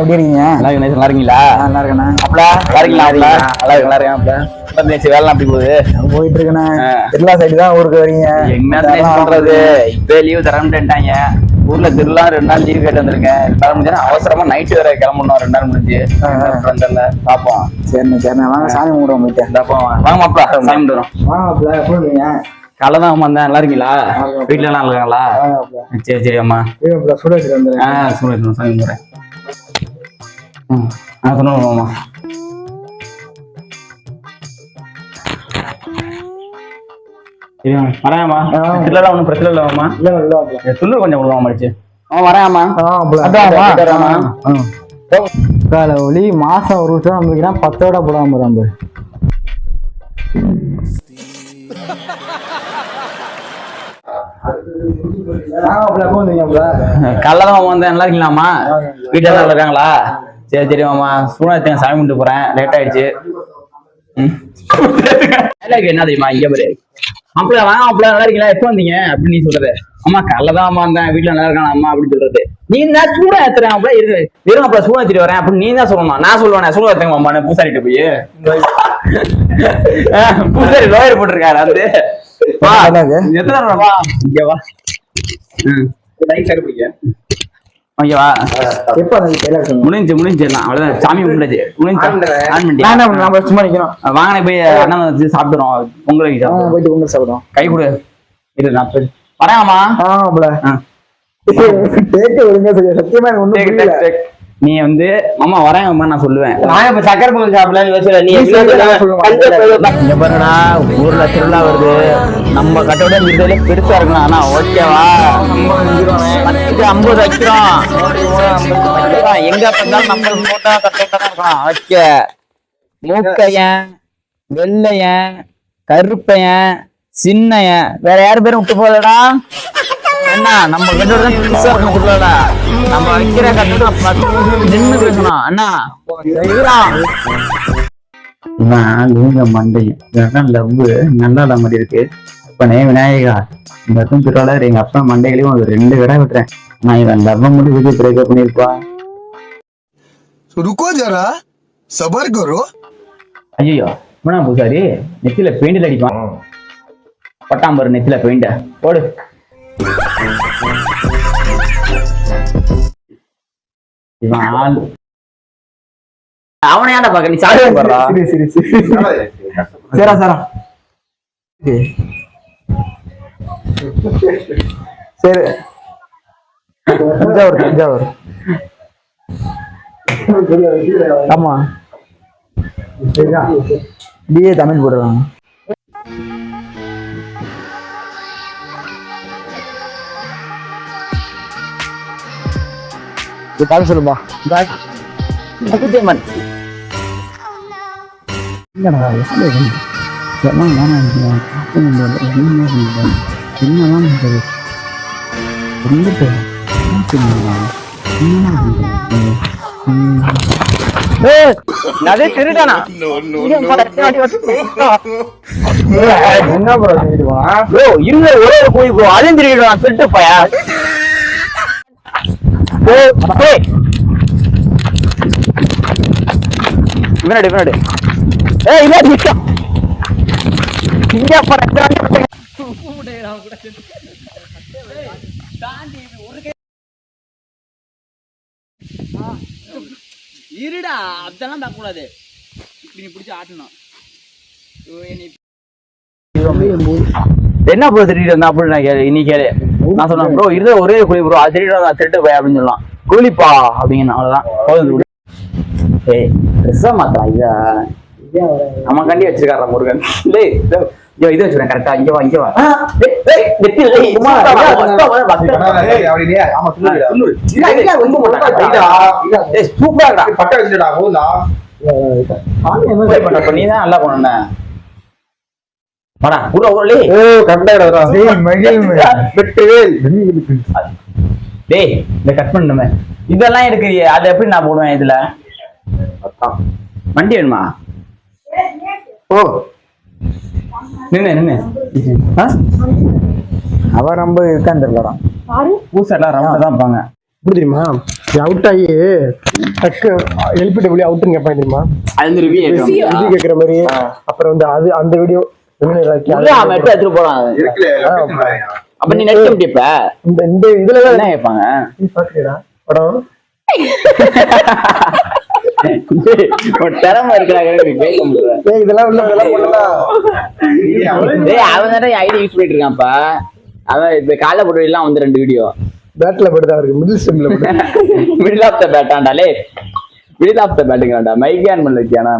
எப்படி இருக்கீங்க? நல்லா இருக்கீங்களா? நல்லா இருக்கேண்ணா. அப்படா நல்லா இருக்கேன். வேலை அப்படி போகுது? போயிட்டு இருக்கேண்ணா. திருவிழா சைடு தான் ஊருக்கு வரீங்க? என்ன பண்றது, இப்ப லீவ் தரமாட்டேன்ட்டாங்க. ஊர்ல திருவிழா 2 நாள் லீவ் கேட்டு வந்திருக்கேன். 2 நாள் முடிஞ்சா அவசரமா நைட்டு வேற கிளம்பணும். 2 நாள் முடிஞ்சு பாப்போம். சரிண்ணா வாங்க சாமி கும்பிடுவோம் போயிட்டு. வாங்க மாப்பிளா சாமி கும்பிடுறோம். வாங்க மாப்பிள, எப்படி இருக்கீங்க? காலைதான் வந்தேன். நல்லா இருக்கீங்களா? வீட்டுல எல்லாம் இருக்காங்களா? சரி அம்மா சுட வச்சுட்டு வந்துடுறேன். சொல்லிடுறோம் சாமி கும்பிடுறேன். சொல்லுவாமா வரையாமா? இல்ல ஒன்றும் பிரச்சனை இல்லைம்மா. சொல்லு கொஞ்சம் கொடுவாமா மடிச்சு. வரையாமா? ஒளி மாசம் ஒரு வருஷம் நம்பிக்கிறான், 10 போடாம நம்ம கல்லதான் வந்தேன். நல்லா இருக்கீங்களாமா? வீட்டுல நல்லா இருக்காங்களா? சரி மாமா. சூழ்நிலை சாமி கும்பிட்டு போறேன். லேட் ஆயிடுச்சு. என்ன தெரியுமா, இங்க பாரு அப்படி வாங்க அப்படி நல்லா இருக்கீங்களா, எப்ப வந்தீங்க அப்படின்னு நீ சொல்றது. அம்மா கல்லதான் வந்தேன், வீட்டுல நல்லா இருக்கானா அம்மா அப்படின்னு சொல்றது. நீ நான் சூட ஏத்துறேன் அப்படியே இருக்கு. வெறும் அப்ப சூட ஏத்திட்டு வரேன் அப்படின்னு நீ தான் சொல்லணும். நான் சொல்லுவேன் சூட ஏத்தங்க அம்மா பூசாரிட்டு போய். பூசாரி லோயர் போட்டிருக்காரு. அது எத்தனை வா இங்க வா. முடிஞ்சு அவ்வளவுதான். சாமி கும்பிடுச்சு வாங்கின போய் அண்ணன் வச்சு சாப்பிடுறோம். பொங்கல் போயிட்டு பொங்கல் சாப்பிடுறோம். கை கொடு. இரு நான் வரேன்மா. சத்தியமா நீ வந்து மாமா வரேன் நான் சொல்லுவேன். நான் இப்ப சக்கரை பொங்கல் சாப்பிடலான்னு நீ பாருடா, ஊர்ல திருவிழா வருது. நம்ம கட்டோட இருக்கிறதுல பெருசா இருக்கணும். ஆனா ஓகேவா, 50 வைக்கிறோம். எங்க பார்த்தாலும் நம்ம போட்டா கட்டோட தான் இருக்கணும். ஓகே. மூக்கையன், வெள்ளையன், கருப்பையன், சின்னையன், வேற யாரு பேரும் விட்டு போதடா. என்ன நம்ம கட்டோட தான் பெருசா இருக்கணும். நம்ம வைக்கிற கட்டணம் நின்று பேசணும். அண்ணா மண்டையும் லவ் நல்லா மாதிரி இருக்கு. இப்பனே விநாயகா இந்த திருவாளர் எங்க அப்பா மண்டைகளையும் ஒரு 2 கடை விட்டுறேன். நான் இவன் லவ் முடிவு பிரேக்கப் பண்ணிருப்பா. ஐயோ இவனா பூசாரி நெத்தில பெயிண்டில் அடிப்பான். பட்டாம்பரு நெத்தில பெயிண்ட போடு. அவனை ஏன்டா பாக்க, நீ சாப்பிட போறா. சரா சரா சரி தஞ்சாவூர். ஆமா பிஏ தமிழ் போடுறாங்க. சொல்லுமா திருட்டானா என்ன ப்ரோ இருந்த ஒரே போய் ப்ரோ அதையும் திருட்டான். திருட்டு பையா இவனடு இருடா அதெல்லாம் பார்க்க கூடாது. இப்படி நீ பிடிச்சி ஆட்டணும். என்ன ப்ரோ திருட்டு வந்தா அப்படின்னு நான் கேளு. இன்னைக்கு கேளு நான் சொன்னேன் ப்ரோ இருந்த ஒரே குழி ப்ரோ அது திருட்டு போய் அப்படின்னு சொல்லலாம். குளிப்பா அப்படின்னு அவ்வளவுதான். ஏய் ட்ரெஸ்ஸா மாத்தா இதா நம்ம கண்டி வச்சிருக்காரா முருகன். இது வச்சுறேன் கரெக்டா. இங்க வா சூப்பரா பட்ட வச்சுடா. நீதான் நல்லா போன வாடா ஊர்ல டேய் இந்த கட் பண்ணுமே இதெல்லாம் இருக்கு. அதை எப்படி நான் போடுவேன் இதுல? வண்டி வேணுமா? ஓ நின்னு அவ ரொம்ப இருக்கான்னு தெரியலாம். பூசெல்லாம் ரவுண்டா தான் இருப்பாங்க. எப்படி தெரியுமா அவுட் ஆகி டக்கு எல்பிடபிள்யூ அவுட்னு கேட்பாங்க தெரியுமா, அது இந்த ரிவ்யூ இது கேட்குற மாதிரி. அப்புறம் வந்து அது அந்த வீடியோ எடுத்து போலாம். அப்ப நீ நடிக்க முடியப்ப இந்த இந்த இதுல தான் என்ன கேட்பாங்க? நீ பாக்குறா படம் ஒரு திறமை இருக்கிறாங்க கேட்க முடியல. இதெல்லாம் உள்ள இதெல்லாம் பண்ணலாம். அவன் தானே ஐடி யூஸ் பண்ணிட்டு இருக்கான்ப்பா. அவன் இப்ப காலை போட்டு எல்லாம் வந்து 2 வீடியோ பேட்ல படுதா இருக்கு, மிடில் ஸ்டெம்ல மிடில் ஆஃப் த பேட்டாண்டாலே, மிடில் ஆஃப் த பேட்டுங்கிறான்டா. மைக் ஆன் பண்ண வைக்கியானா